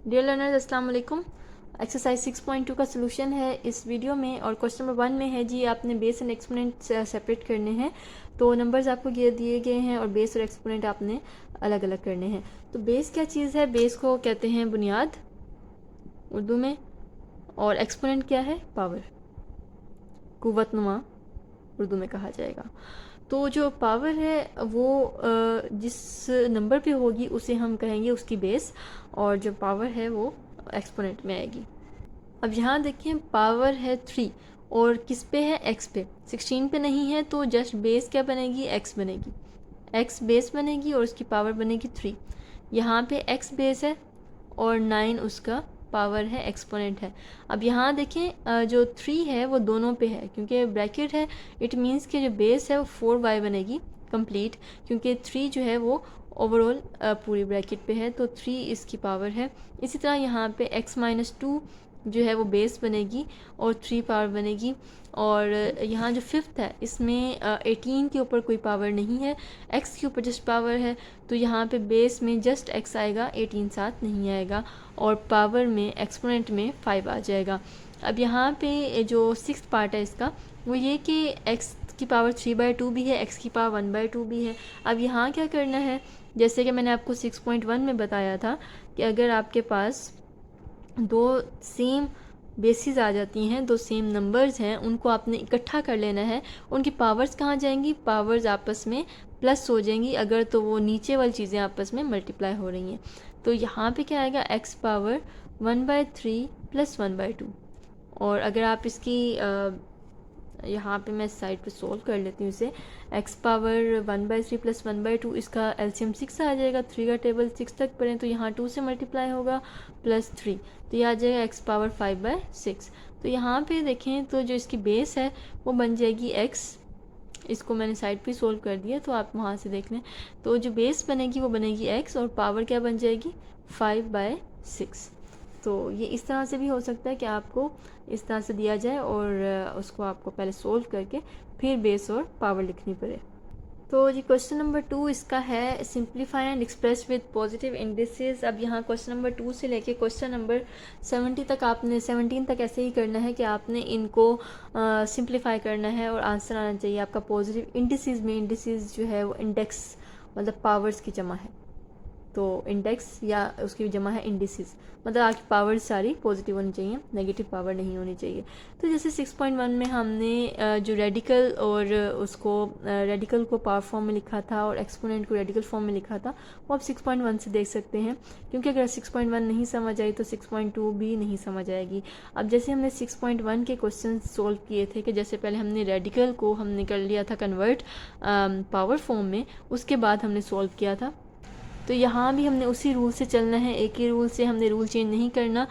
Dear learners अस्सलाम वालेकुम। Exercise 6.2 का सोल्यूशन है इस वीडियो में और क्वेश्चन नंबर 1 में है जी आपने बेस एंड एक्सपोनेंट सेपरेट करने हैं। तो नंबर्स आपको ये दिए गए हैं और बेस और एक्सपोनेंट आपने अलग अलग करने हैं। तो बेस क्या चीज़ है? बेस को कहते हैं बुनियाद उर्दू में, और एक्सपोनेंट क्या है? पावर, कुव्वतनुमा उर्दू में कहा जाएगा। तो जो पावर है वो जिस नंबर पे होगी उसे हम कहेंगे उसकी बेस, और जो पावर है वो एक्सपोनेंट में आएगी। अब यहाँ देखिए पावर है 3 और किस पे है? x पे। 16 पे नहीं है तो जस्ट बेस क्या बनेगी? x बनेगी। x बेस बनेगी और उसकी पावर बनेगी 3। यहाँ पे x बेस है और 9 उसका पावर है, एक्सपोनेंट है। अब यहाँ देखें जो 3 है वो दोनों पे है क्योंकि ब्रैकेट है। इट मीन्स कि जो बेस है वो 4y बनेगी कंप्लीट, क्योंकि 3 जो है वो ओवरऑल पूरी ब्रैकेट पे है तो 3 इसकी पावर है। इसी तरह यहाँ पे x-2 जो है वो बेस बनेगी और 3 पावर बनेगी। और यहाँ जो फिफ्थ है इसमें 18 के ऊपर कोई पावर नहीं है, x के ऊपर जस्ट पावर है। तो यहाँ पे बेस में जस्ट x आएगा, 18 साथ नहीं आएगा, और पावर में एक्सपोनेंट में 5 आ जाएगा। अब यहाँ पे जो सिक्स पार्ट है इसका वो ये कि x की पावर 3/2 भी है, x की पावर 1/2 भी है। अब यहाँ क्या करना है, जैसे कि मैंने आपको 6.1 में बताया था कि अगर आपके पास दो सेम बेसिस आ जाती हैं, दो सेम नंबर्स हैं, उनको आपने इकट्ठा कर लेना है। उनकी पावर्स कहाँ जाएंगी? पावर्स आपस में प्लस हो जाएंगी अगर तो वो नीचे वाली चीज़ें आपस में मल्टीप्लाई हो रही हैं। तो यहाँ पे क्या आएगा? x power 1/3 plus 1/2। और अगर आप इसकी यहाँ पे मैं साइड पे सोल्व कर लेती हूँ इसे। x पावर 1/3 प्लस 1/2, इसका एलसीएम 6 आ जाएगा। 3 का टेबल 6 तक पढ़ें तो यहाँ 2 से मल्टीप्लाई होगा प्लस 3, तो ये आ जाएगा x पावर 5/6। तो यहाँ पे देखें तो जो इसकी बेस है वो बन जाएगी x। इसको मैंने साइड पे सोल्व कर दिया तो आप वहाँ से देख लें। तो जो बेस बनेगी वो बनेगी x और पावर क्या बन जाएगी? 5/6। तो ये इस तरह से भी हो सकता है कि आपको इस तरह से दिया जाए और उसको आपको पहले सोल्व करके फिर बेस और पावर लिखनी पड़े। तो जी क्वेश्चन नंबर 2 इसका है simplify and express with positive indices. अब यहाँ क्वेश्चन नंबर 2 से लेके क्वेश्चन नंबर 17 तक ऐसे ही करना है कि आपने इनको सिंप्लीफाई करना है और आंसर आना चाहिए आपका पॉजिटिव इंडिसेस में। इंडिसेस जो है वो इंडेक्स मतलब पावर्स की जमा है, तो इंडेक्स या उसकी जमा है इंडिसेस, मतलब आपकी पावर सारी पॉजिटिव होनी चाहिए, नेगेटिव पावर नहीं होनी चाहिए। तो जैसे 6.1 में हमने जो रेडिकल और उसको रेडिकल को पावर फॉर्म में लिखा था और एक्सपोनेंट को रेडिकल फॉर्म में लिखा था, वो आप 6.1 से देख सकते हैं। क्योंकि अगर 6.1 नहीं समझ आई तो 6.2 भी नहीं समझ आएगी। अब जैसे हमने 6.1 के क्वेश्चन सोल्व किए थे कि जैसे पहले हमने रेडिकल को हमने कर लिया था कन्वर्ट पावर फॉर्म में, उसके बाद हमने सोल्व किया था। तो यहाँ भी हमने उसी रूल से चलना है, एक ही रूल से, हमने रूल चेंज नहीं करना।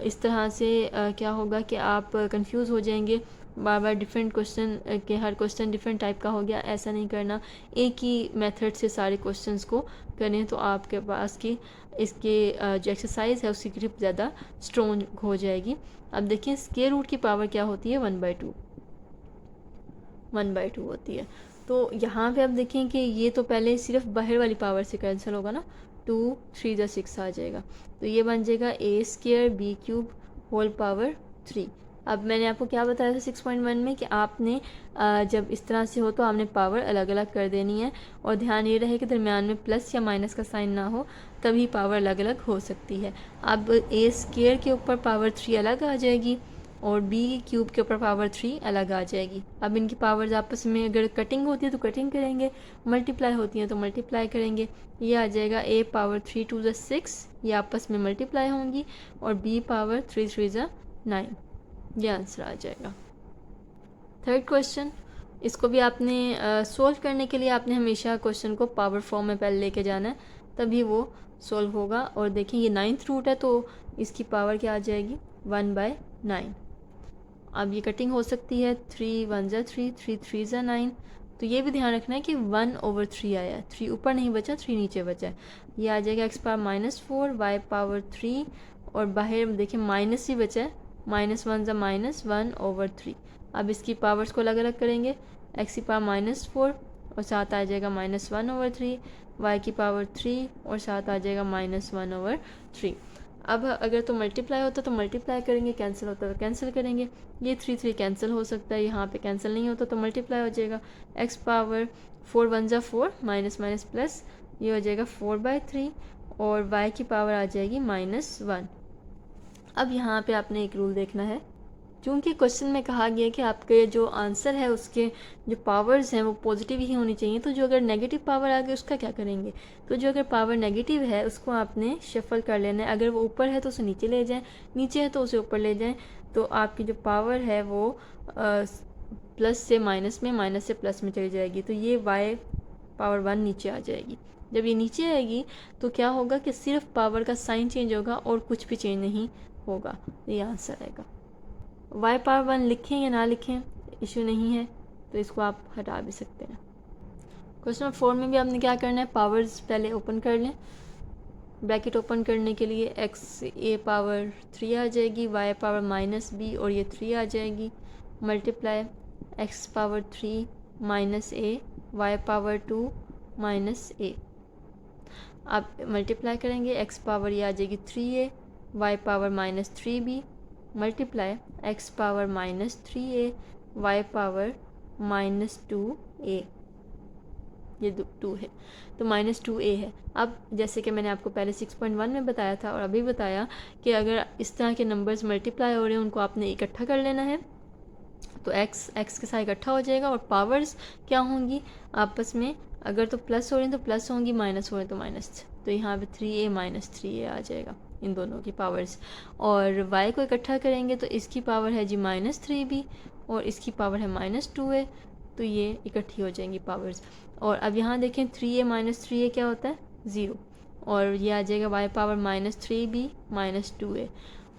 इस तरह से क्या होगा कि आप कंफ्यूज हो जाएंगे, बार बार डिफरेंट क्वेश्चन के हर क्वेश्चन डिफरेंट टाइप का हो गया, ऐसा नहीं करना। एक ही मेथड से सारे क्वेश्चंस को करें तो आपके पास की इसके जो एक्सरसाइज है उसकी ग्रिप ज़्यादा स्ट्रॉन्ग हो जाएगी। अब देखिए स्क्वायर रूट की पावर क्या होती है? 1/2 होती है। तो यहाँ पे आप देखें कि ये तो पहले सिर्फ बाहर वाली पावर से कैंसिल होगा ना, 2 3 जा 6 आ जाएगा, तो ये बन जाएगा a² b³ होल पावर 3। अब मैंने आपको क्या बताया था 6.1 में कि आपने जब इस तरह से हो तो आपने पावर अलग अलग कर देनी है, और ध्यान ये रहे कि दरमियान में प्लस या माइनस का साइन ना हो, तभी पावर अलग अलग हो सकती है। अब a² के ऊपर पावर 3 अलग आ जाएगी और b³ के ऊपर पावर 3 अलग आ जाएगी। अब इनकी पावर्स आपस में अगर कटिंग होती है तो कटिंग करेंगे, मल्टीप्लाई होती है तो मल्टीप्लाई करेंगे। ये आ जाएगा a पावर 3 2 6, ये आपस में मल्टीप्लाई होंगी, और b पावर 3 3 9, ये आंसर आ जाएगा। थर्ड क्वेश्चन, इसको भी आपने सोल्व करने के लिए आपने हमेशा क्वेश्चन को पावर फॉर्म में पहले लेके जाना है, तभी वो सोल्व होगा। और देखें ये 9th रूट है तो इसकी पावर क्या आ जाएगी? 1/9। अब ये कटिंग हो सकती है, 3 1 3 3 3 9। तो ये भी ध्यान रखना है कि 1/3 आया है, 3 ऊपर नहीं बचा, 3 नीचे बचा है। ये आ जाएगा x पावर -4 y पावर 3, और बाहर देखिए माइनस ही बचा है, -1 -1/3। अब इसकी पावर्स को अलग अलग करेंगे, x की पावर -4 और साथ आ जाएगा -1/3, y की पावर 3 और साथ आ जाएगा -1/3। अब अगर तो मल्टीप्लाई होता तो मल्टीप्लाई करेंगे, कैंसिल होता तो कैंसिल करेंगे। ये 3 कैंसिल हो सकता है, यहाँ पे कैंसिल नहीं होता तो मल्टीप्लाई हो जाएगा। x पावर 4 1 जा 4 माइनस माइनस प्लस, ये हो जाएगा 4/3 और y की पावर आ जाएगी -1। अब यहाँ पे आपने एक रूल देखना है, क्योंकि क्वेश्चन में कहा गया कि आपके जो आंसर है उसके जो पावर्स हैं वो पॉजिटिव ही होनी चाहिए। तो जो अगर नेगेटिव पावर आ गई उसका क्या करेंगे? तो जो अगर पावर नेगेटिव है उसको आपने शफल कर लेना है। अगर वो ऊपर है तो उसे नीचे ले जाएं, नीचे है तो उसे ऊपर ले जाएं। तो आपकी जो पावर है वो प्लस से माइनस में, माइनस से प्लस में चली जाएगी। तो ये y पावर 1 नीचे आ जाएगी। जब ये नीचे आएगी तो क्या होगा कि सिर्फ पावर का साइन चेंज होगा और कुछ भी चेंज नहीं होगा। ये आंसर आएगा। y पावर 1 लिखें या ना लिखें इशू नहीं है, तो इसको आप हटा भी सकते हैं। क्वेश्चन नंबर 4 में भी आपने क्या करना है, पावर्स पहले ओपन कर लें। ब्रैकेट ओपन करने के लिए x a पावर 3 आ जाएगी, y पावर -b और ये 3 आ जाएगी, multiply x power 3 minus a, y power 2 minus a। आप मल्टीप्लाई करेंगे, x पावर ये आ जाएगी 3a, y power -3b, multiply x power -3a, y power -2a, ये 2 है तो -2a है। अब जैसे कि मैंने आपको पहले 6.1 में बताया था और अभी बताया कि अगर इस तरह के नंबर्स मल्टीप्लाई हो रहे हैं उनको आपने इकट्ठा कर लेना है। तो x के साथ इकट्ठा हो जाएगा और पावर्स क्या होंगी आपस में, अगर तो प्लस हो रही हैं तो प्लस होंगी, माइनस हो रहे हैं तो माइनस। तो यहाँ पे 3a -3a आ जाएगा इन दोनों की पावर्स। और y को इकट्ठा करेंगे तो इसकी पावर है जी -3b और इसकी पावर है -2a, तो ये इकट्ठी हो जाएंगी पावर्स। और अब यहाँ देखें 3a -3a क्या होता है, 0, और ये आ जाएगा y पावर -3b -2a।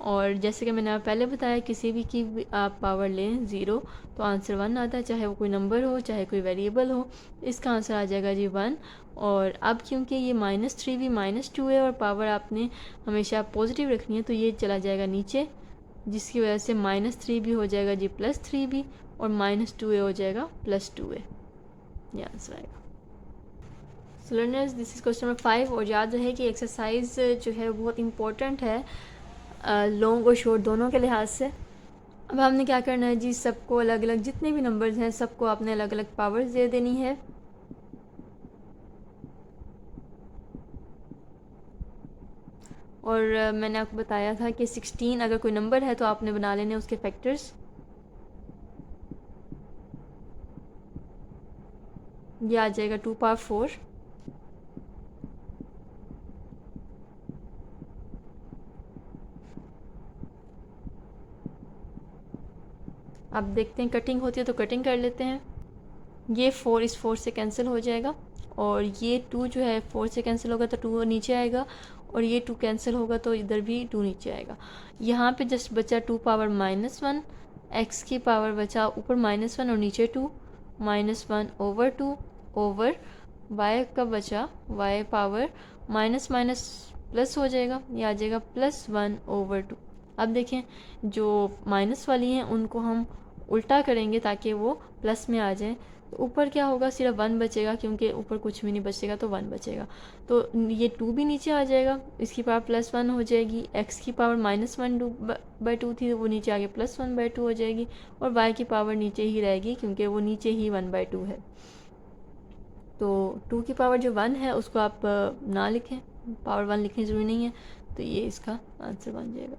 और जैसे कि मैंने पहले बताया किसी भी की आप पावर लें 0 तो आंसर 1 आता है, चाहे वो कोई नंबर हो चाहे कोई वेरिएबल हो, इसका आंसर आ जाएगा जी 1। और अब क्योंकि ये -3b -2a और पावर आपने हमेशा पॉजिटिव रखनी है तो ये चला जाएगा नीचे, जिसकी वजह से -3b हो जाएगा जी +3b और -2a हो जाएगा +2a। ये आंसर आएगा। सो learners, this is question number 5। और याद रहे कि एक्सरसाइज जो है बहुत इंपॉर्टेंट है लॉन्ग और शॉर्ट दोनों के लिहाज से। अब हमने क्या करना है जी, सबको अलग अलग जितने भी नंबर्स हैं सबको आपने अलग अलग पावर्स दे देनी है। और मैंने आपको बताया था कि 16 अगर कोई नंबर है तो आपने बना लेने उसके फैक्टर्स। ये आ जाएगा 2 पावर 4, अब देखते हैं कटिंग होती है तो कटिंग कर लेते हैं। ये 4 इस 4 से कैंसिल हो जाएगा और ये 2 जो है 4 से कैंसिल होगा तो 2 नीचे आएगा और ये 2 कैंसिल होगा तो इधर भी 2 नीचे आएगा। यहाँ पे जस्ट बचा 2 पावर -1, x की पावर बचा ऊपर -1 और नीचे 2, -1/2 ओवर y का बचा y power minus minus plus हो जाएगा, ये आ जाएगा +1/2। अब देखें जो माइनस वाली हैं उनको हम उल्टा करेंगे ताकि वो प्लस में आ जाए। तो ऊपर क्या होगा, सिर्फ 1 बचेगा क्योंकि ऊपर कुछ भी नहीं बचेगा तो 1 बचेगा। तो ये 2 भी नीचे आ जाएगा, इसकी पावर +1 हो जाएगी। x की पावर -1/2 थी वो नीचे आगे +1/2 हो जाएगी और y की पावर नीचे ही रहेगी क्योंकि वो नीचे ही 1/2 है। तो 2 की पावर जो 1 है उसको आप ना लिखें, पावर 1 लिखनी ज़रूरी नहीं है, तो ये इसका आंसर बन जाएगा।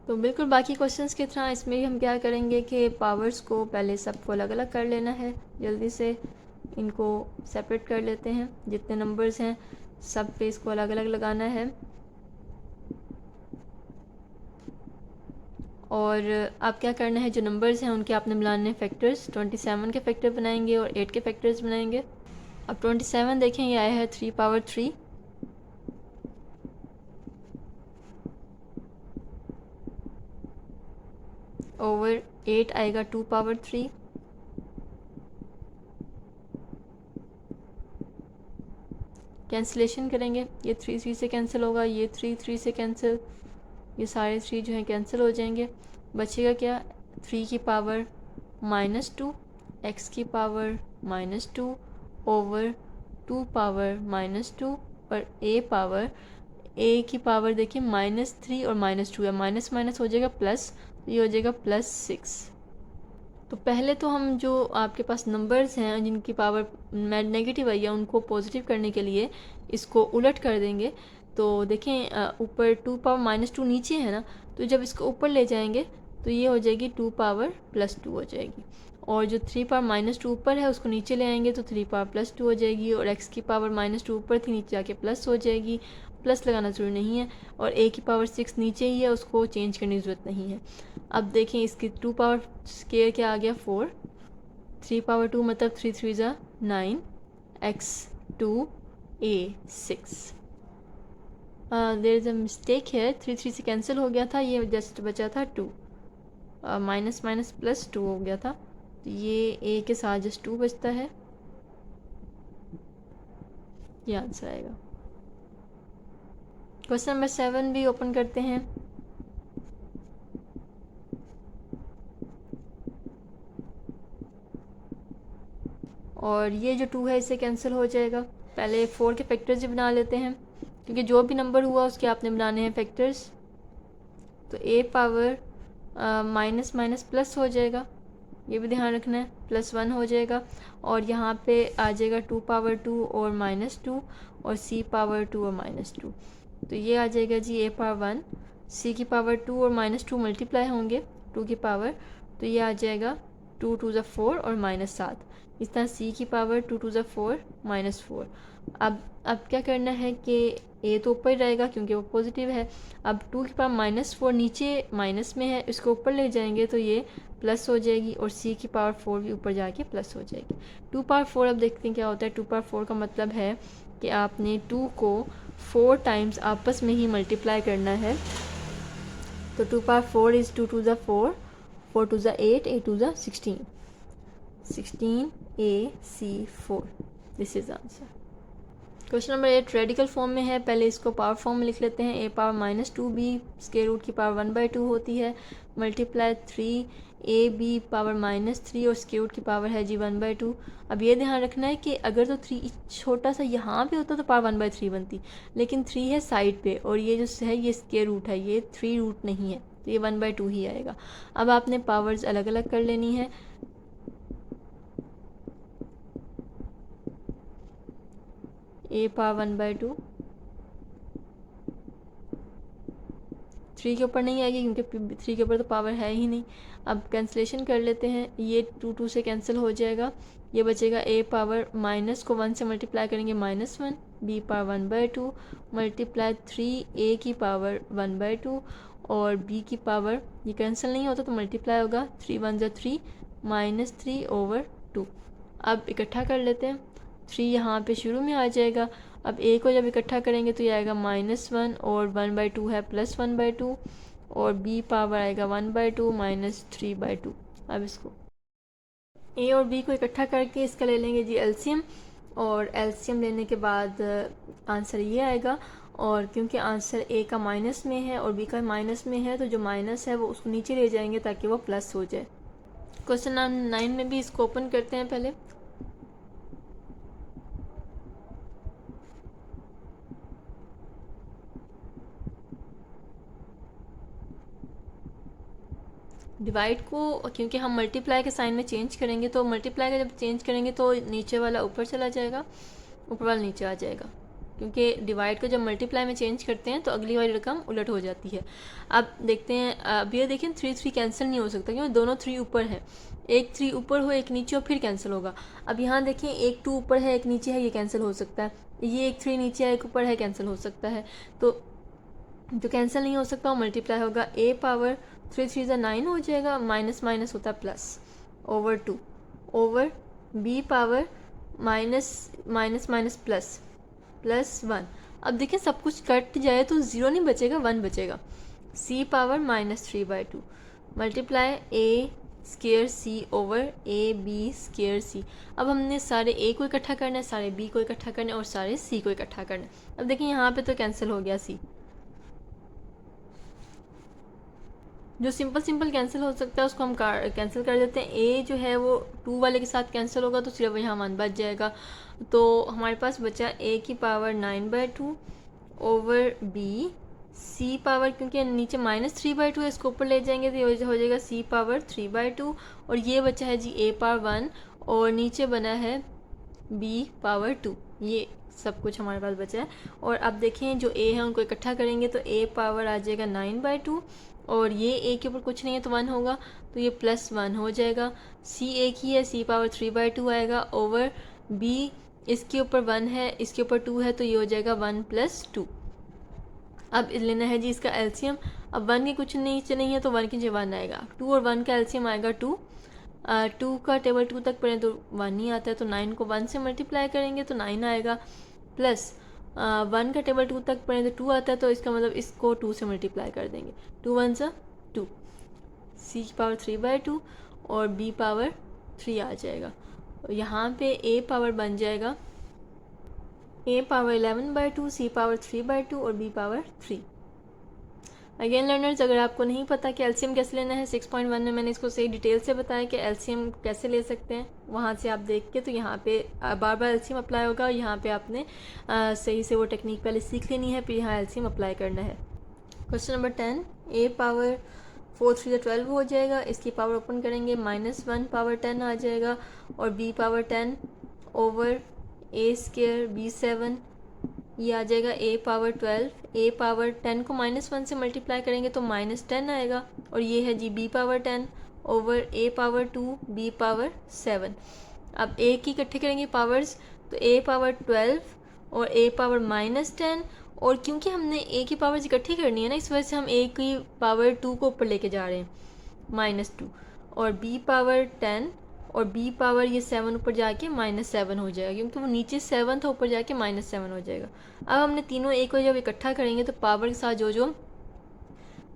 तो बिल्कुल बाकी क्वेश्चंस की तरह इसमें भी हम क्या करेंगे कि पावर्स को पहले सबको अलग अलग कर लेना है। जल्दी से इनको सेपरेट कर लेते हैं, जितने नंबर्स हैं सब पे इसको अलग अलग लगाना है। और अब क्या करना है, जो नंबर्स हैं उनके आपने मिलाने फैक्टर्स। 27 के फैक्टर बनाएंगे और 8 के फैक्टर्स बनाएंगे। अब 27 देखें, ये आया है 3 पावर 3 ओवर 8 आएगा 2 पावर 3 कैंसिलेशन करेंगे, ये 3 3 से कैंसिल होगा, ये 3 3 से कैंसिल, ये सारे 3 जो हैं कैंसिल हो जाएंगे। बचेगा क्या, 3 की पावर -2, x की पावर -2 ओवर 2 पावर -2 और a पावर a की पावर देखिए -3 और -2 है, माइनस माइनस हो जाएगा प्लस, तो ये हो जाएगा +6। तो पहले तो हम जो आपके पास नंबर्स हैं जिनकी पावर नेगेटिव आई है उनको पॉजिटिव करने के लिए इसको उलट कर देंगे। तो देखें ऊपर 2 पावर -2 नीचे है ना, तो जब इसको ऊपर ले जाएंगे तो ये हो जाएगी 2 पावर +2 हो जाएगी, और जो 3 पावर -2 ऊपर है उसको नीचे ले आएंगे तो 3 पावर +2 हो जाएगी, और x की पावर -2 ऊपर थी नीचे जाके प्लस हो जाएगी, प्लस लगाना ज़रूरी नहीं है, और a की पावर 6 नीचे ही है उसको चेंज करने की ज़रूरत नहीं है। अब देखें इसकी 2 पावर स्केयर क्या आ गया 4, 3 पावर 2 मतलब 3 3 ज़ा 9, x 2 a 6। There is a mistake है, 3 3 से कैंसिल हो गया था, ये जस्ट बचा था 2, माइनस माइनस +2 हो गया था, तो ये a के साथ जस्ट 2 बचता है, ये आंसर आएगा। क्वेश्चन नंबर 7 भी ओपन करते हैं। और ये जो 2 है इससे कैंसिल हो जाएगा। पहले 4 के फैक्टर्स ही बना लेते हैं, क्योंकि जो भी नंबर हुआ उसके आपने बनाने हैं फैक्टर्स। तो a power minus minus plus हो जाएगा, ये भी ध्यान रखना है, +1 हो जाएगा, और यहाँ पे आ जाएगा 2 पावर 2 और -2 और c पावर 2 और -2, तो ये आ जाएगा जी a पावर 1, c की पावर 2 और -2 मल्टीप्लाई होंगे 2 की पावर, तो ये आ जाएगा 2 2 ज़ा 4 और -7। इस तरह c की पावर 2 2 ज़ा 4 -4। अब क्या करना है कि a तो ऊपर ही रहेगा क्योंकि वो पॉजिटिव है। अब 2 की पावर -4 नीचे माइनस में है, इसको ऊपर ले जाएंगे तो ये प्लस हो जाएगी, और c की पावर 4 भी ऊपर जाके प्लस हो जाएगी। 2 पावर 4 अब देखते हैं क्या होता है। 2 पावर 4 का मतलब है कि आपने 2 को 4 टाइम्स आपस में ही मल्टीप्लाई करना है। तो 2 पावर 4 इज़ 2 2 ज़ा 4, 4 2 ज़ा 8, 8 2 ज़ा 16, 16 a c 4, this is answer. Question number 8 radical form में है, पहले इसको पावर फॉर्म में लिख लेते हैं। a power -2b square root की पावर 1/2 होती है, मल्टीप्लाई 3ab पावर -3 और स्क्वायर रूट की पावर है जी 1/2। अब ये ध्यान रखना है कि अगर तो 3 छोटा सा यहाँ पे होता तो पावर 1/3 बनती, लेकिन 3 है साइड पे, और ये जो है ये स्क्वायर रूट है, ये 3 रूट नहीं है, तो ये 1/2 ही आएगा। अब आपने पावर्स अलग अलग कर लेनी है। a पावर 1/2 3 के ऊपर नहीं आएगी क्योंकि 3 के ऊपर तो पावर है ही नहीं। अब कैंसिलेशन कर लेते हैं, ये 2 2 से कैंसिल हो जाएगा, ये बचेगा a पावर माइनस को 1 से मल्टीप्लाई करेंगे -1, b पावर 1/2 मल्टीप्लाई 3a की पावर 1/2 और b की पावर, ये कैंसिल नहीं होता तो मल्टीप्लाई होगा, 3 1 ज़ा 3 -3/2। अब इकट्ठा कर लेते हैं, 3 यहाँ पे शुरू में आ जाएगा। अब a को जब इकट्ठा करेंगे तो ये आएगा -1 और 1/2 है +1/2, और b पावर आएगा 1/2 -3/2। अब इसको a और b को इकट्ठा करके इसका ले लेंगे जी एलसीएम, और एलसीएम लेने के बाद आंसर ये आएगा। और क्योंकि आंसर a का माइनस में है और b का माइनस में है, तो जो माइनस है वो उसको नीचे ले जाएंगे ताकि वो प्लस हो जाए। क्वेश्चन नंबर 9 में भी इसको ओपन करते हैं। पहले डिवाइड को, क्योंकि हम मल्टीप्लाई के साइन में चेंज करेंगे, तो मल्टीप्लाई का जब चेंज करेंगे तो नीचे वाला ऊपर चला जाएगा, ऊपर वाला नीचे आ जाएगा, क्योंकि डिवाइड को जब मल्टीप्लाई में चेंज करते हैं तो अगली वाली रकम उलट हो जाती है। अब देखते हैं, अब ये देखें 3 3 कैंसिल नहीं हो सकता क्योंकि दोनों 3 ऊपर है, एक 3 ऊपर हो एक नीचे हो फिर कैंसिल होगा। अब यहाँ देखें एक 2 ऊपर है एक नीचे है, ये कैंसिल हो सकता है, ये एक 3 नीचे है एक ऊपर है, कैंसिल हो सकता है, तो जो कैंसिल नहीं हो सकता वो मल्टीप्लाई होगा। a पावर 3 3 ज़ा 9 हो जाएगा, माइनस माइनस होता है plus, over 2 over b power minus minus minus plus +1। अब देखिए सब कुछ कट जाए तो 0 नहीं बचेगा, 1 बचेगा। c power -3/2 multiply a square c over a b square c। अब हमने सारे a को इकट्ठा करना है, सारे b को इकट्ठा करना है और सारे c को इकट्ठा करना है। अब देखिए यहाँ पे तो कैंसिल हो गया c, जो सिंपल कैंसिल हो सकता है उसको हम कैंसिल कर देते हैं। ए जो है वो 2 वाले के साथ कैंसिल होगा तो सिर्फ यहाँ 1 बच जाएगा। तो हमारे पास बचा ए की power 9/2 over b c power, क्योंकि नीचे -3/2 है, इसको ऊपर ले जाएंगे तो ये हो जाएगा सी पावर 3/2। और ये बचा है जी ए पावर 1 और नीचे बना है बी पावर 2। ये सब कुछ हमारे पास बचा है। और अब देखें जो ए है उनको इकट्ठा करेंगे तो ए पावर आ जाएगा 9/2 और ये ए के ऊपर कुछ नहीं है तो 1 होगा तो ये +1 हो जाएगा। सी ए की है, सी पावर 3/2 आएगा ओवर बी इसके ऊपर 1 है, इसके ऊपर 2 है तो ये हो जाएगा 1 + 2। अब लेना है जी इसका एलसीएम। अब 1 के कुछ नीचे नहीं है तो 1 के नीचे 1 आएगा। 2 और 1 का एलसीएम आएगा 2। 2 का टेबल 2 तक पढ़ें तो 1 ही आता है तो 9 को 1 से मल्टीप्लाई करेंगे तो 9 आएगा, प्लस 1 का टेबल 2 तक पढ़ें तो 2 आता है तो इसका मतलब इसको 2 से मल्टीप्लाई कर देंगे। 2 × 1 = 2, सी पावर 3/2 और बी पावर 3 आ जाएगा। यहाँ पे ए पावर बन जाएगा ए पावर 11/2, सी पावर 3/2 और बी पावर 3। अगेन लर्नर्स, अगर आपको नहीं पता कि एलसीएम कैसे लेना है 6.1 में मैंने इसको सही डिटेल से बताया कि एलसीएम कैसे ले सकते हैं, वहाँ से आप देख के तो यहाँ पे बार बार एलसीएम अप्लाई होगा। यहाँ पे आपने सही से वो टेक्निक पहले सीख लेनी है, फिर यहाँ एलसीएम अप्लाई करना है। क्वेश्चन नंबर 10, ए पावर 4 3 12 हो जाएगा। इसकी पावर ओपन करेंगे -1 पावर 10 आ जाएगा और B power 10 over a² b7 ये आ जाएगा a पावर 12। a पावर 10 को -1 से मल्टीप्लाई करेंगे तो -10 आएगा और ये है जी b power 10 over a power 2 b power 7। अब a की इकट्ठे करेंगे पावर्स तो a पावर 12 और a पावर -10, और क्योंकि हमने a की पावर्स इकट्ठी करनी है ना इस वजह से हम a की पावर 2 को ऊपर लेके जा रहे हैं -2, और b पावर 10 और b पावर ये 7 ऊपर जाके -7 हो जाएगा क्योंकि वो नीचे 7 था ऊपर जाके -7 हो जाएगा। अब हमने तीनों a को जब इकट्ठा करेंगे तो पावर के साथ जो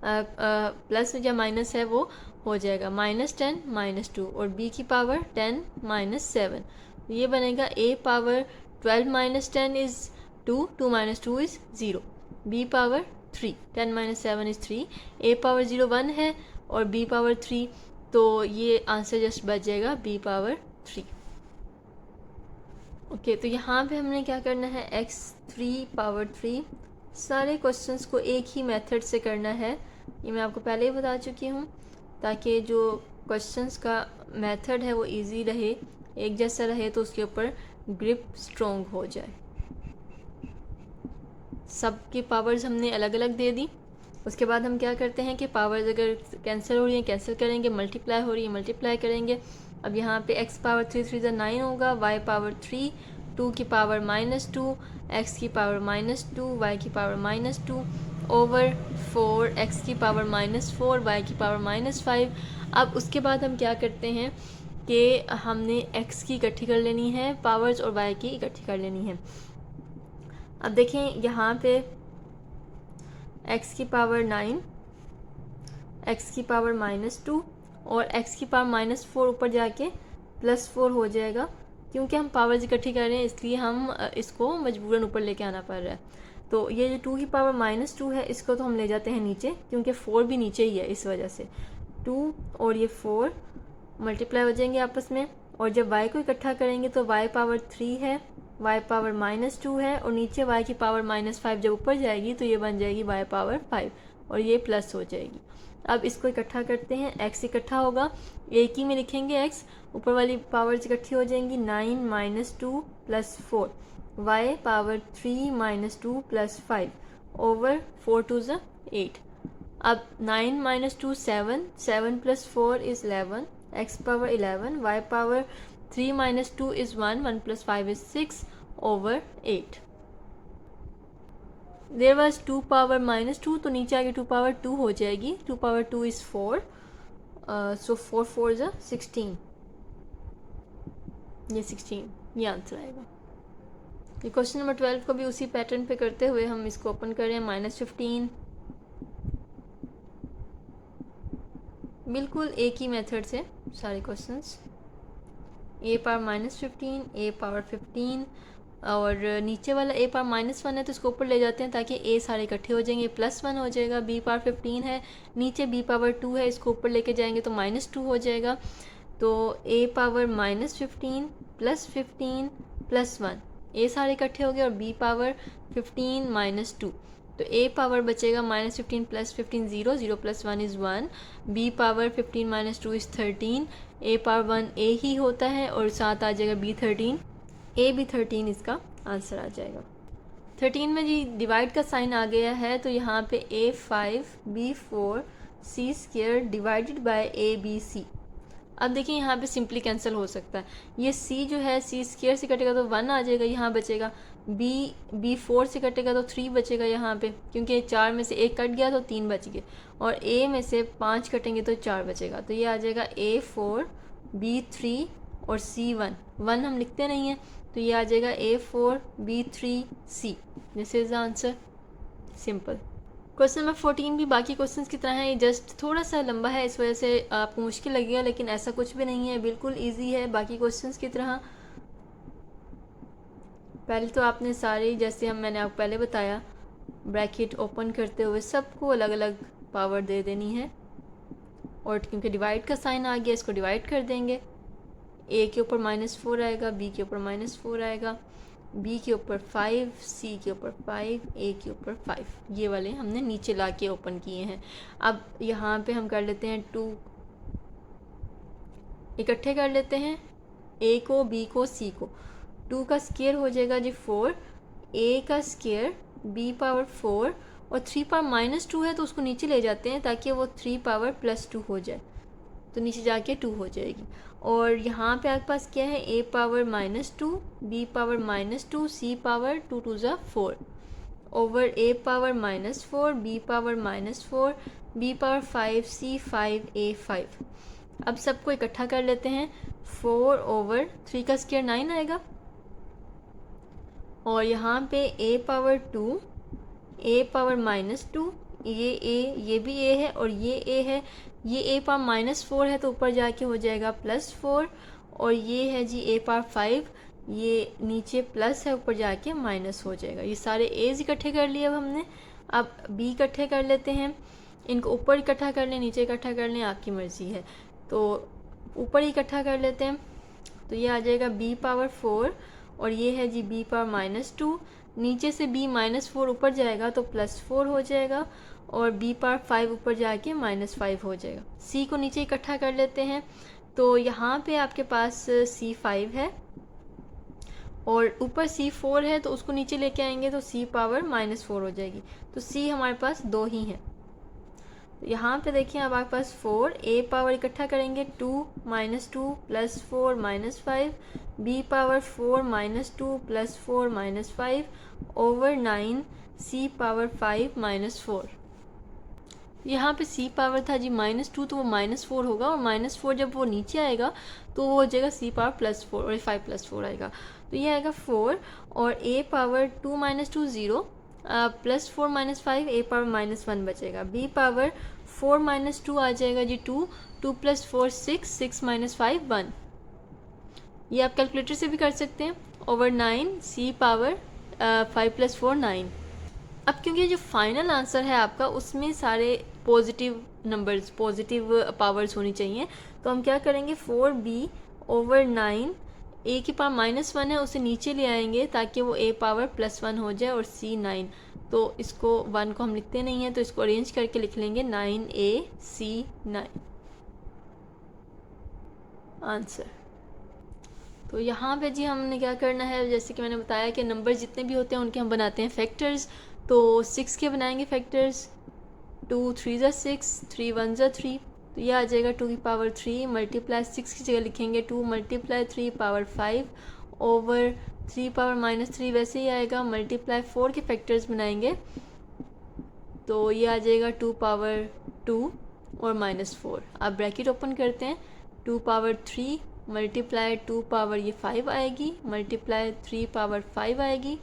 प्लस या माइनस है वो हो जाएगा -10 -2 और b की पावर 10 -7। ये बनेगा a power 12 - 10 is 2, 2 - 2 is 0, b power 3 10 - 7 is 3, a power 0 1 है और b पावर 3, तो ये आंसर जस्ट बच जाएगा b पावर 3। ओके, तो यहाँ पे हमने क्या करना है x3 पावर 3। सारे क्वेश्चंस को एक ही मेथड से करना है, ये मैं आपको पहले ही बता चुकी हूँ, ताकि जो क्वेश्चंस का मेथड है वो इजी रहे, एक जैसा रहे, तो उसके ऊपर ग्रिप स्ट्रॉन्ग हो जाए। सबकी पावर्स हमने अलग अलग दे दी। उसके बाद हम क्या करते हैं कि पावर्स अगर कैंसिल हो रही हैं कैंसिल करेंगे, मल्टीप्लाई हो रही है मल्टीप्लाई करेंगे। अब यहाँ पे x पावर 3 3 9 होगा, y पावर 3 2 की पावर -2, x की पावर -2, y की पावर -2 ओवर 4 x की पावर -4, y की पावर -5। अब उसके बाद हम क्या करते हैं कि हमने x की इकट्ठी कर लेनी है पावर्स और y की इकट्ठी कर लेनी है। अब देखें यहाँ पे x की पावर 9, x की पावर -2 और x की पावर -4 ऊपर जाके +4 हो जाएगा। क्योंकि हम पावर्स इकट्ठी कर रहे हैं इसलिए हम इसको मजबूरन ऊपर लेके आना पड़ रहा है। तो ये जो 2 की पावर -2 है इसको तो हम ले जाते हैं नीचे, क्योंकि 4 भी नीचे ही है, इस वजह से 2 और ये 4 मल्टीप्लाई हो जाएंगे आपस में। और जब y को इकट्ठा करेंगे तो y पावर 3 है, y पावर -2 है और नीचे y की पावर -5 जब ऊपर जाएगी तो ये बन जाएगी y पावर 5 और ये प्लस हो जाएगी। अब इसको इकट्ठा करते हैं, x इकट्ठा होगा, एक ही में लिखेंगे x, ऊपर वाली पावर्स इकट्ठी हो जाएंगी 9 - 2 + 4, y पावर 3 - 2 + 5 ओवर 4 2 = 8। अब 9 - 2 7, 7 + 4 is 11, x power 11, y power 3 - 2 is 1, 1 + 5 is 6 over 8। There was 2 power -2, तो नीचे आगे 2 पावर 2 हो जाएगी, 2 पावर 2 इज़ 4, सो 4 4 = 16, ये 16 ये आंसर आएगा। ये क्वेश्चन नंबर 12 को भी उसी पैटर्न पे करते हुए हम इसको ओपन करें -15, बिल्कुल एक ही मेथड से सारे questions. a power -15, a power 15 और नीचे वाला a पावर -1 है तो इसको ऊपर ले जाते हैं ताकि a सारे इकट्ठे हो जाएंगे, +1 हो जाएगा। b पावर 15 है, नीचे b पावर 2 है, इसको ऊपर लेके जाएंगे तो -2 हो जाएगा। तो a पावर -15 +15 +1, a सारे इकट्ठे हो गए, और b पावर 15 -2, तो a पावर बचेगा -15 +15 0, 0 + 1 = 1, b power 15 -2 = 13, a power 1 a ही होता है और साथ आ जाएगा b 13, a भी 13 इसका आंसर आ जाएगा। 13 में जी डिवाइड का साइन आ गया है, तो यहाँ पे a5 b4 c² divided by abc। अब देखिए यहाँ पे सिंपली कैंसिल हो सकता है, ये c जो है c² से कटेगा तो 1 आ जाएगा, यहाँ बचेगा b4 से कटेगा तो 3 बचेगा यहाँ पे, क्योंकि 4 में से 1 कट गया तो 3 बच गए, और a में से 5 कटेंगे तो 4 बचेगा, तो ये आ जाएगा a4 b3 और c1, 1 हम लिखते नहीं हैं, तो ये आ जाएगा a4 b3 c। This is the answer, simple. Question number 14 भी बाकी क्वेश्चंस की तरह है, ये जस्ट थोड़ा सा लंबा है, इस वजह से आपको मुश्किल लगेगा, लेकिन ऐसा कुछ भी नहीं है, बिल्कुल इजी है बाकी क्वेश्चंस की तरह। पहले तो आपने सारी, जैसे मैंने आपको पहले बताया, ब्रैकेट ओपन करते हुए सबको अलग अलग पावर दे देनी है, और क्योंकि डिवाइड का साइन आ गया इसको डिवाइड कर देंगे। a के ऊपर -4 आएगा, b के ऊपर -4 आएगा, b के ऊपर 5, c के ऊपर 5, a के ऊपर 5, ये वाले हमने नीचे ला के ओपन किए हैं। अब यहाँ पे हम कर लेते हैं 2 इकट्ठे कर लेते हैं, a को, b को, c को। 2 का स्क्वायर हो जाएगा जी 4, a का स्क्वायर b पावर 4, और 3 पावर -2 है तो उसको नीचे ले जाते हैं ताकि वो 3 पावर +2 हो जाए, तो नीचे जाके 2 हो जाएगी। और यहाँ पे आपके पास क्या है, a power -2, b power -2, c power 2 2 ज़ा 4, over a power -4, b power -4, b power 5, c 5, a 5। अब सबको इकट्ठा कर लेते हैं, 4 ओवर 3 का स्क्वायर 9 आएगा, और यहाँ पे a पावर 2, a पावर -2, ये a, ये भी a है और ये a है, ये a पावर -4 है तो ऊपर जाके हो जाएगा +4, और ये है जी a पावर 5, ये नीचे प्लस है ऊपर जाके माइनस हो जाएगा। ये सारे a's इकट्ठे कर लिए अब हमने। अब b इकट्ठे कर लेते हैं, इनको ऊपर इकट्ठा कर लें नीचे इकट्ठा कर लें, आपकी मर्ज़ी है, तो ऊपर ही इकट्ठा कर लेते हैं, तो ये आ जाएगा b पावर 4, और ये है जी b पावर -2, नीचे से b -4 ऊपर जाएगा तो +4 हो जाएगा, और b पावर 5 ऊपर जाके -5 हो जाएगा। c को नीचे इकट्ठा कर लेते हैं, तो यहाँ पे आपके पास c5 है और ऊपर c4 है, तो उसको नीचे लेके आएंगे तो c पावर -4 हो जाएगी, तो c हमारे पास 2 ही हैं। यहाँ पे देखिए हमारे पास 4, a पावर इकट्ठा करेंगे 2 -2 +4 -5, b power 4 -2 +4 -5 over 9, c power 5 -4। यहाँ पे c पावर था जी -2, तो वो -4 होगा, और -4 जब वो नीचे आएगा तो वो हो जाएगा c पावर +4, और 5 +4 आएगा, तो ये आएगा 4, और a पावर 2 -2 0, +4 -5, a पावर -1 बचेगा, b पावर 4 -2 आ जाएगा जी 2, 2 + 4 6, 6 - 5 1। ये आप कैलकुलेटर से भी कर सकते हैं, ओवर 9, c पावर 5 + 4 9। अब क्योंकि जो फाइनल आंसर है आपका उसमें सारे पॉजिटिव नंबर्स, पॉजिटिव पावर्स होनी चाहिए, तो हम क्या करेंगे, 4b ओवर 9, a की पावर -1 है उसे नीचे ले आएंगे ताकि वो a पावर +1 हो जाए, और c 9, तो इसको 1 को हम लिखते नहीं हैं तो इसको अरेंज करके लिख लेंगे 9a c 9 आंसर। तो यहाँ पे जी हमने क्या करना है, जैसे कि मैंने बताया कि नंबर जितने भी होते हैं उनके हम बनाते हैं फैक्टर्स, तो 6 के बनाएंगे फैक्टर्स, 2 3 ज़ा 6, 3 1 ज़ा 3, तो यह आ जाएगा 2 की पावर 3 मल्टीप्लाई 6 की जगह लिखेंगे 2 × 3 पावर 5 ओवर 3 पावर -3 वैसे ही आएगा, मल्टीप्लाई 4 के फैक्टर्स बनाएंगे तो ये आ जाएगा 2 पावर 2 और -4। अब ब्रैकेट ओपन करते हैं, 2 पावर 3 मल्टीप्लाई 2 पावर ये 5 आएगी, मल्टीप्लाई 3 पावर 5 आएगी,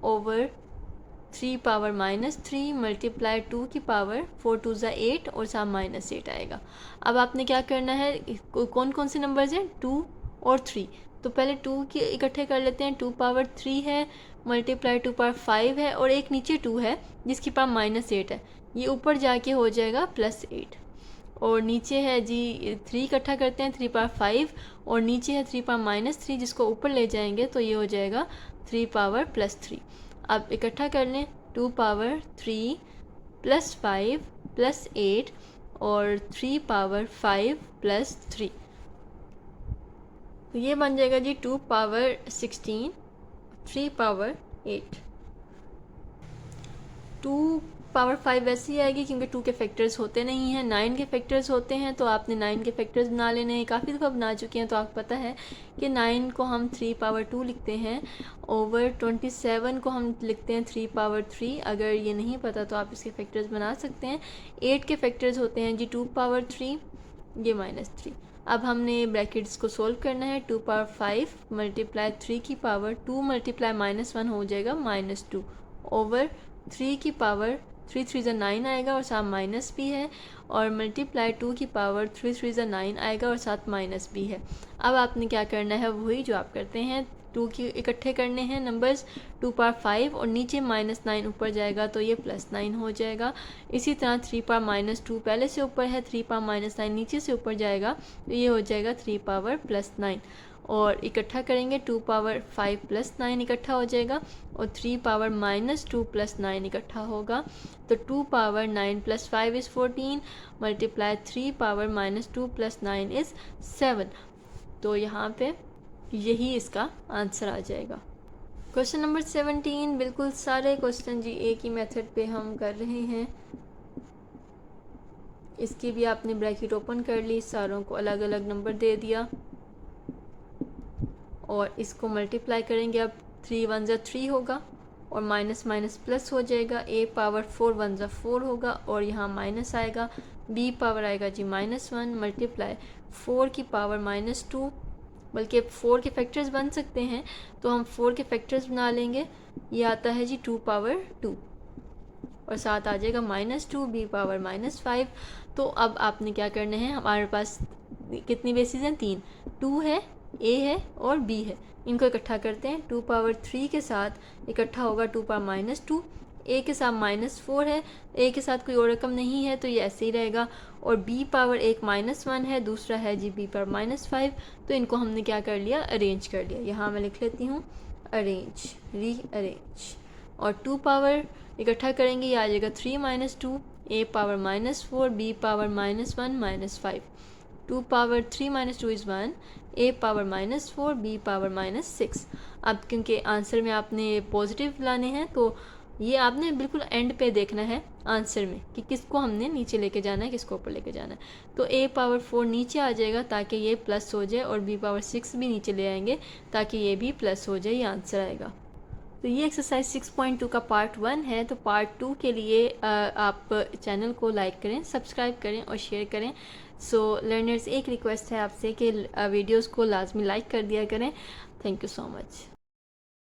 ओवर 3 पावर -3 मल्टीप्लाई 2 की पावर 4 2 ज़ा 8 और साथ -8 आएगा। अब आपने क्या करना है, कौन कौन से नंबर्स हैं, 2 और 3, तो पहले 2 के इकट्ठे कर लेते हैं। 2 पावर 3 है मल्टीप्लाई 2 पावर 5 है और एक नीचे 2 है जिसकी पावर -8 है, ये ऊपर जाके हो जाएगा +8। और नीचे है जी 3 इकट्ठा करते हैं 3 पावर 5 और नीचे है 3 पावर -3 जिसको ऊपर ले जाएंगे तो ये हो जाएगा 3 पावर +3। अब इकट्ठा कर लें 2 पावर 3 + 5 + 8 और 3 पावर 5 + 3, तो ये बन जाएगा जी 2 पावर 16 3 पावर 8। 2 पावर 5 वैसे ही आएगी क्योंकि 2 के फैक्टर्स होते नहीं हैं, 9 के फैक्टर्स होते हैं, तो आपने 9 के फैक्टर्स बना लेने हैं। काफ़ी दफ़ा बना चुके हैं तो आपको पता है कि 9 को हम 3 पावर 2 लिखते हैं, ओवर 27 को हम लिखते हैं 3 पावर 3। अगर ये नहीं पता तो आप इसके फैक्टर्स बना सकते हैं। 8 के फैक्टर्स होते हैं जी 2 पावर 3, ये -3। अब हमने ब्रैकेट्स को सोल्व करना है। 2 पावर 5 मल्टीप्लाई 3 की पावर 2 मल्टीप्लाई -1 हो जाएगा -2 ओवर 3 की पावर 3 3 9 आएगा और साथ माइनस भी है, और मल्टीप्लाई 2 की पावर 3 3 9 आएगा और साथ माइनस भी है। अब आपने क्या करना है वही जो आप करते हैं, 2 की इकट्ठे करने हैं नंबर्स 2 पावर 5 और नीचे -9 ऊपर जाएगा तो ये +9 हो जाएगा। इसी तरह 3 पावर -2 पहले से ऊपर है, 3 पावर -9 नीचे से ऊपर जाएगा तो ये हो जाएगा 3 पावर +9। और इकट्ठा करेंगे 2 पावर 5 + 9 इकट्ठा हो जाएगा और 3 पावर -2 + 9 इकट्ठा होगा, तो 2 power 9 + 5 is 14 multiply 3 power -2 + 9 is 7। तो यहाँ पे यही इसका आंसर आ जाएगा। क्वेश्चन नंबर 17, बिल्कुल सारे क्वेश्चन जी एक ही मेथड पे हम कर रहे हैं। इसकी भी आपने ब्रैकेट ओपन कर ली, सारों को अलग अलग नंबर दे दिया और इसको मल्टीप्लाई करेंगे। अब 3 1 ज़ा 3 होगा और माइनस माइनस प्लस हो जाएगा, a पावर 4 1 ज़ा 4 होगा और यहाँ माइनस आएगा, b पावर आएगा जी -1 मल्टीप्लाई 4 की पावर -2, बल्कि 4 के फैक्टर्स बन सकते हैं तो हम 4 के फैक्टर्स बना लेंगे। ये आता है जी 2 पावर 2 और साथ आ जाएगा -2 b पावर -5। तो अब आपने क्या करना है, हमारे पास कितनी बेसिस हैं, 3, 2 है, a है और b है, इनको इकट्ठा करते हैं। 2 पावर 3 के साथ इकट्ठा होगा 2 पावर -2, a के साथ -4 है, a के साथ कोई और रकम नहीं है तो ये ऐसे ही रहेगा, और b पावर एक -1 है, दूसरा है जी b पावर -5। तो इनको हमने क्या कर लिया, अरेंज कर लिया। यहाँ मैं लिख लेती हूँ अरेंज, रीअरेंज। और 2 पावर इकट्ठा करेंगे, ये आ जाएगा 3 - 2, a power -4 b power -1 -5। 2 power 3 - 2 is 1, a power -4 b power -6। अब क्योंकि आंसर में आपने पॉजिटिव लाने हैं तो ये आपने बिल्कुल एंड पे देखना है आंसर में कि किसको हमने नीचे लेके जाना है, किसको ऊपर लेके जाना है। तो a पावर 4 नीचे आ जाएगा ताकि ये प्लस हो जाए, और b पावर 6 भी नीचे ले आएंगे ताकि ये भी प्लस हो जाए, ये आंसर आएगा। तो ये एक्सरसाइज 6.2 का पार्ट 1 है। तो पार्ट 2 के लिए आप चैनल को लाइक करें, सब्सक्राइब करें और शेयर करें। सो लर्नर्स, एक रिक्वेस्ट है आपसे कि वीडियोस को लाजमी लाइक कर दिया करें। Thank you so much.